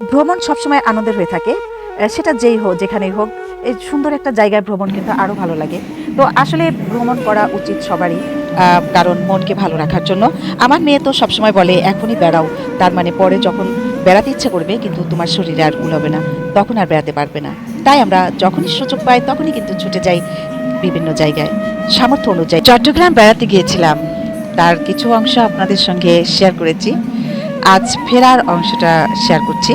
ভ্রমণ সবসময় আনন্দের হয়ে থাকে, সেটা যেই হোক যেখানেই হোক। এই সুন্দর একটা জায়গায় ভ্রমণ কিন্তু আরও ভালো লাগে। তো আসলে ভ্রমণ করা উচিত সবারই, কারণ মনকে ভালো রাখার জন্য। আমার মেয়ে তো সবসময় বলে এখনই বেড়াও, তার মানে পরে যখন বেড়াতে ইচ্ছে করবে কিন্তু তোমার শরীরে আর কুলাবে না, তখন আর বেড়াতে পারবে না। তাই আমরা যখনই সুযোগ পাই তখনই কিন্তু ছুটে যাই বিভিন্ন জায়গায় সামর্থ্য অনুযায়ী। চট্টগ্রাম বেড়াতে গিয়েছিলাম, তার কিছু অংশ আপনাদের সঙ্গে শেয়ার করেছি। আজ ফেরার অংশটা শেয়ার করছি।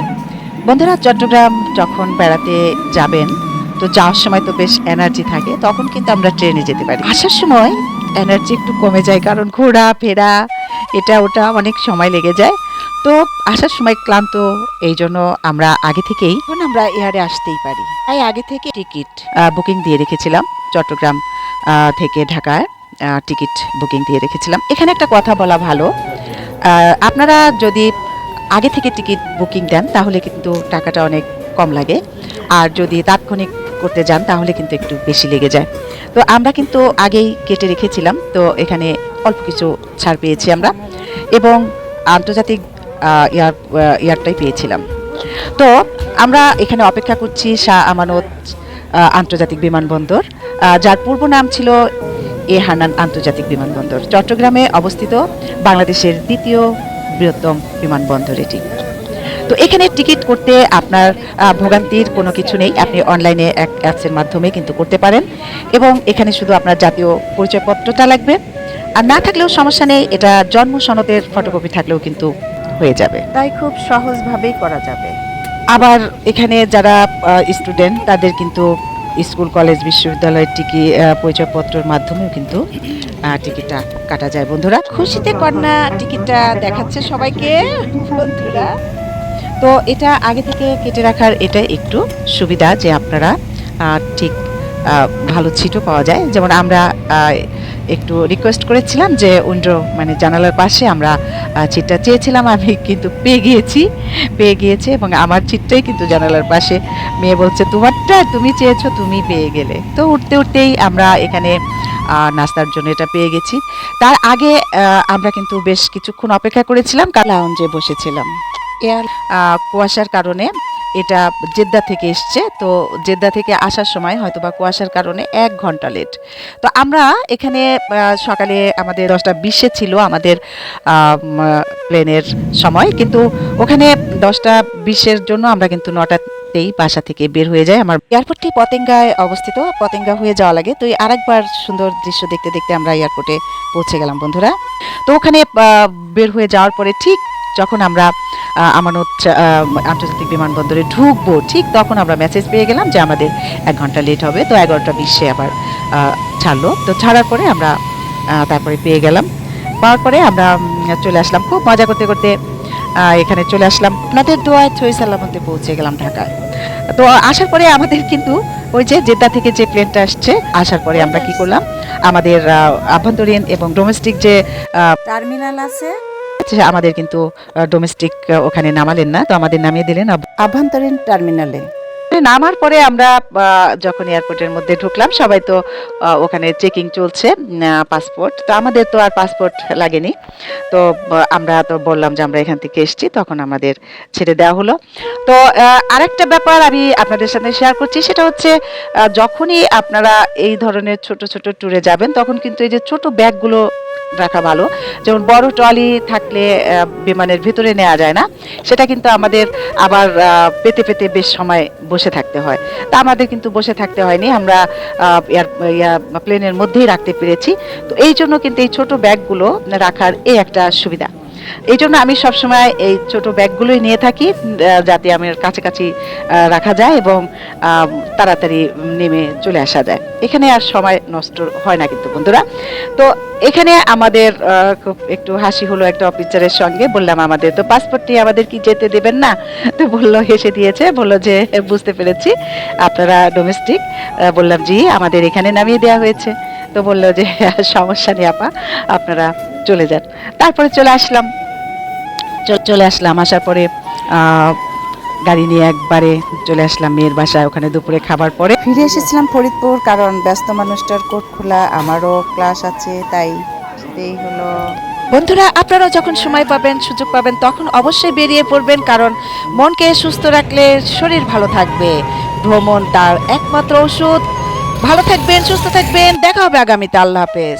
বন্ধুরা, চট্টগ্রাম যখন বেড়াতে যাবেন, তো যাওয়ার সময় তো বেশ এনার্জি থাকে, তখন কিন্তু আমরা ট্রেনে যেতে পারি। আসার সময় এনার্জি একটু কমে যায়, কারণ ঘোরা ফেরা এটা ওটা অনেক সময় লেগে যায়। তো আসার সময় ক্লান্ত, এই জন্য আমরা আগে থেকেই এখন আমরা এয়ারে আসতেই পারি, তাই আগে থেকে টিকিট বুকিং দিয়ে রেখেছিলাম। চট্টগ্রাম থেকে ঢাকায় টিকিট বুকিং দিয়ে রেখেছিলাম। এখানে একটা কথা বলা ভালো, আপনারা যদি আগে থেকে টিকিট বুকিং দেন তাহলে কিন্তু টাকাটা অনেক কম লাগে, আর যদি তাৎক্ষণিক করতে যান তাহলে কিন্তু একটু বেশি লেগে যায়। তো আমরা কিন্তু আগেই কেটে রেখেছিলাম, তো এখানে অল্প কিছু ছাড় পেয়েছি আমরা, এবং আন্তর্জাতিক ইয়ারটাই পেয়েছিলাম। তো আমরা এখানে অপেক্ষা করছি শাহ আমানত আন্তর্জাতিক বিমানবন্দর, যার পূর্ব নাম ছিল এ হান্নান আন্তর্জাতিক বিমানবন্দর। চট্টগ্রামে অবস্থিত বাংলাদেশের দ্বিতীয় বৃহত্তম বিমানবন্দর এটি। তো এখানে টিকিট করতে আপনার ভোগান্তির কোনো কিছু নেই, আপনি অনলাইনে এক অ্যাপসের মাধ্যমে কিন্তু করতে পারেন, এবং এখানে শুধু আপনার জাতীয় পরিচয়পত্রটা লাগবে, আর না থাকলেও সমস্যা নেই, এটা জন্ম সনদের ফটোকপি থাকলেও কিন্তু হয়ে যাবে, তাই খুব সহজভাবেই করা যাবে। আবার এখানে যারা স্টুডেন্ট তাদের কিন্তু স্কুল কলেজ বিশ্ববিদ্যালয়ের পরিচয়পত্রের মাধ্যমেও কিন্তু টিকিটটা কাটা যায়। বন্ধুরা, খুশিতে কন্যা টিকিটটা দেখাচ্ছে সবাইকে বন্ধুরা। তো এটা আগে থেকে কেটে রাখার এটা একটু সুবিধা যে আপনারা ঠিক ভালো সিটও পাওয়া যায়। যেমন আমরা একটু রিকোয়েস্ট করেছিলাম যে উইন্ডো মানে জানালার পাশে আমরা সিটটা চেয়েছিলাম, আমি কিন্তু পেয়ে গিয়েছি, এবং আমার সিটটাই কিন্তু জানালার পাশে। মেয়ে বলছে তোমারটা তুমি চেয়েছো, তুমি পেয়ে গেলে। তো উঠতে উঠতেই আমরা এখানে নাস্তার জন্য এটা পেয়ে গেছি। তার আগে আমরা কিন্তু বেশ কিছুক্ষণ অপেক্ষা করেছিলাম, লাউঞ্জে বসেছিলাম। এয়ার কুয়াশার কারণে এটা জেদ্দা থেকে এসছে, তো জেদ্দা থেকে আসার সময় হয়তো বা কুয়াশার কারণে 1 ঘন্টা লেট। তো আমরা এখানে সকালে আমাদের 10টা 20-এ ছিল আমাদের প্লেনের সময়, কিন্তু ওখানে 10টা 20-এর জন্য আমরা কিন্তু 9টাতেই বাসা থেকে বের হয়ে যাই। আমার এয়ারপোর্টটি পতেঙ্গায় অবস্থিত, পতেঙ্গা হয়ে যাওয়া লাগে। তো আরেকবার সুন্দর দৃশ্য দেখতে দেখতে আমরা এয়ারপোর্টে পৌঁছে গেলাম বন্ধুরা। তো ওখানে বের হয়ে যাওয়ার পরে ঠিক যখন আমরা আমানত আন্তর্জাতিক বিমানবন্দরে ঢুকবো, ঠিক তখন আমরা মেসেজ পেয়ে গেলাম যে আমাদের 1 ঘন্টা লেট হবে। তো 11টা 20-এ আবার ছাড়লো। তো ছাড়ার পরে আমরা তারপরে পাওয়ার পরে আমরা চলে আসলাম খুব মজা করতে করতে। এখানে চলে আসলাম, আপনাদের দোয়ায় সহি সালামতে পৌঁছে গেলাম ঢাকায়। তো আসার পরে আমাদের কিন্তু ওই যে জেদ্দা থেকে যে প্লেনটা আসছে, আসার পরে আমরা কি করলাম, আমাদের আভ্যন্তরীণ এবং ডোমেস্টিক যে টার্মিনাল আছে, আমাদের কিন্তু ডোমেস্টিক ওখানে নামালেন না, তো আমাদের নামিয়ে দিলেন আভ্যন্তরীণ টার্মিনালে। নামার পরে আমরা যখন এয়ারপোর্টের মধ্যে ঢুকলাম, সবাই তো ওখানে চেকিং চলছে পাসপোর্ট, তো আমাদের তো আর পাসপোর্ট লাগেনি। তো আমরা তো বললাম যে আমরা এখান থেকে এসেছি, তখন আমাদের ছেড়ে দেওয়া হলো। তো আরেকটা ব্যাপার আমি আপনাদের সাথে শেয়ার করছি, সেটা হচ্ছে যখনই আপনারা এই ধরনের ছোট ছোট ট্যুরে যাবেন, তখন কিন্তু এই যে ছোট ব্যাগগুলো রাখা ভালো। যেমন বড় ট্রলি থাকলে বিমানের ভিতরে নেওয়া যায় না, সেটা কিন্তু আমাদের আবার পেতে পেতে বেশ সময় বসে থাকতে হয়। তা আমাদের কিন্তু বসে থাকতে হয়নি, আমরা প্লেনের মধ্যেই রাখতে পেরেছি। তো এই জন্য কিন্তু এই ছোট ব্যাগগুলো রাখার এই একটা সুবিধা। এই জন্য আমি সবসময় এই ছোট ব্যাগগুলোই নিয়ে থাকি, যাতে আমার কাছাকাছি রাখা যায় এবং তাড়াতাড়ি নেমে চলে আসা যায়। এখানে আর সময় নষ্ট হয় না কিন্তু বন্ধুরা। তো এখানে আমাদের খুব একটু হাসি হলো একটা অফিসারের সঙ্গে। বললাম আমাদের তো পাসপোর্টটি আমাদের কি যেতে দেবেন না? তো বললো, হেসে দিয়েছে, বললো যে বুঝতে পেরেছি আপনারা ডোমেস্টিক। বললাম জি, আমাদের এখানে নামিয়ে দেওয়া হয়েছে। তো বললো যে সমস্যা নেই আপা, আপনারা চলে যান। তারপরে চলে আসলাম। আসার পরে গাড়ি নিয়ে একবারে চলে আসলাম মেয়ের বাসায়। ওখানে দুপুরে খাবার পরে ফিরে এসেছিলাম ফরিদপুর, কারণ ব্যস্ত মানুষটার কোর্ট খোলা, আমারও ক্লাস আছে, তাই হলো বন্ধুরা, আপনারাও যখন সময় পাবেন, সুযোগ পাবেন, তখন অবশ্যই বেরিয়ে পড়বেন, কারণ মনকে সুস্থ রাখলে শরীর ভালো থাকবে। ভ্রমণ তার একমাত্র ওষুধ। ভালো থাকবেন, সুস্থ থাকবেন, দেখা হবে আগামীতে। আল্লাহ হাফেজ।